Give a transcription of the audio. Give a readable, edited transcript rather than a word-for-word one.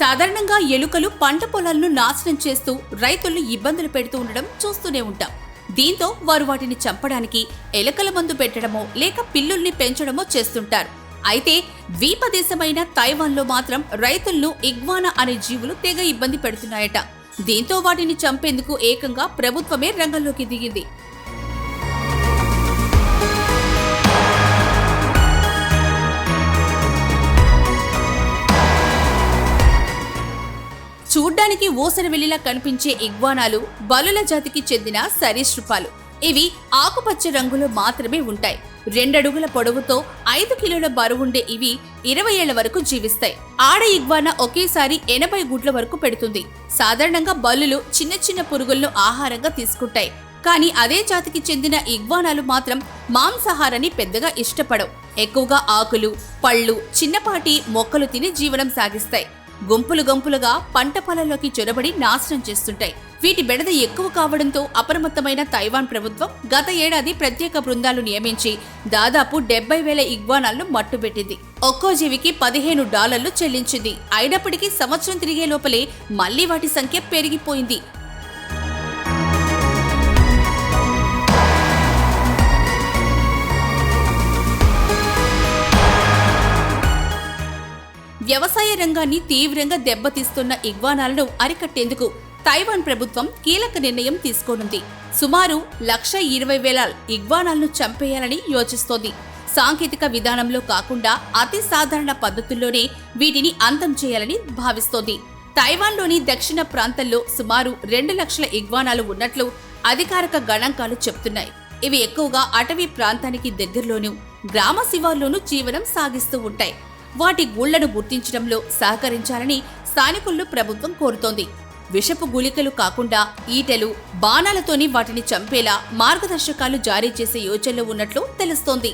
సాధారణంగా ఎలుకలు పంట పొలాలను నాశనం చేస్తూ రైతులను ఇబ్బందులు పెడుతూ ఉండడం చూస్తూనే ఉంటాం. దీంతో వారు వాటిని చంపడానికి ఎలుకల మందు పెట్టడమో లేక పిల్లుల్ని పెంచడమో చేస్తుంటారు. అయితే ద్వీపదేశమైన తైవాన్లో మాత్రం రైతులను ఇగ్వానా అనే జీవులు తెగ ఇబ్బంది పెడుతున్నాయట. దీంతో వాటిని చంపేందుకు ఏకంగా ప్రభుత్వమే రంగంలోకి దిగింది. చూడ్డానికి ఊసరవెల్లిలా కనిపించే ఇగ్వానాలు బలుల జాతికి చెందిన సరీసృపాలు. ఇవి ఆకుపచ్చ రంగులో మాత్రమే ఉంటాయి. 2 అడుగుల పొడవుతో 5 కిలోల బరువుండే ఇవి 20 ఏళ్ల వరకు జీవిస్తాయి. ఆడ ఇగ్వానా ఒకేసారి 80 గుడ్ల వరకు పెడుతుంది. సాధారణంగా బల్లులు చిన్న చిన్న పురుగులను ఆహారంగా తీసుకుంటాయి. కానీ అదే జాతికి చెందిన ఇగ్వానాలు మాత్రం మాంసాహారాన్ని పెద్దగా ఇష్టపడవు. ఎక్కువగా ఆకులు, పళ్ళు, చిన్నపాటి మొక్కలు తిని జీవనం సాగిస్తాయి. గుంపులుగా పంట పొలాల్లోకి చొరబడి నాశనం చేస్తుంటాయి. వీటి బెడద ఎక్కువ కావడంతో అప్రమత్తమైన తైవాన్ ప్రభుత్వం గత ఏడాది ప్రత్యేక బృందాలు నియమించి దాదాపు 70,000 ఇగ్వానాలను మట్టుబెట్టింది. ఒక్కో జీవికి $15 చెల్లించింది. అయినప్పటికీ సంవత్సరం తిరిగే లోపలే మళ్లీ వాటి సంఖ్య పెరిగిపోయింది. వ్యవసాయ రంగాన్ని తీవ్రంగా దెబ్బతీస్తున్న ఇగ్వానాలను అరికట్టేందుకు తైవాన్ ప్రభుత్వం కీలక నిర్ణయం తీసుకోనుంది. సుమారు 1,20,000 ఇగ్వానాలను చంపేయాలని యోచిస్తోంది. సాంకేతిక విధానంలో కాకుండా అతి సాధారణ పద్ధతుల్లోనే వీటిని అంతం చేయాలని భావిస్తోంది. తైవాన్లోని దక్షిణ ప్రాంతంలో సుమారు 2 లక్షల ఇగ్వానాలు ఉన్నట్లు అధికారిక గణాంకాలు చెప్తున్నాయి. ఇవి ఎక్కువగా అటవీ ప్రాంతానికి దగ్గరలోనూ గ్రామ శివార్లోనూ జీవనం సాగిస్తూ ఉంటాయి. వాటి గూళ్లను గుర్తించడంలో సహకరించాలని స్థానికులను ప్రభుత్వం కోరుతోంది. విషపు గుళికలు కాకుండా ఈటెలు, బాణాలతోని వాటిని చంపేలా మార్గదర్శకాలు జారీ చేసే యోచనలో ఉన్నట్లు తెలుస్తోంది.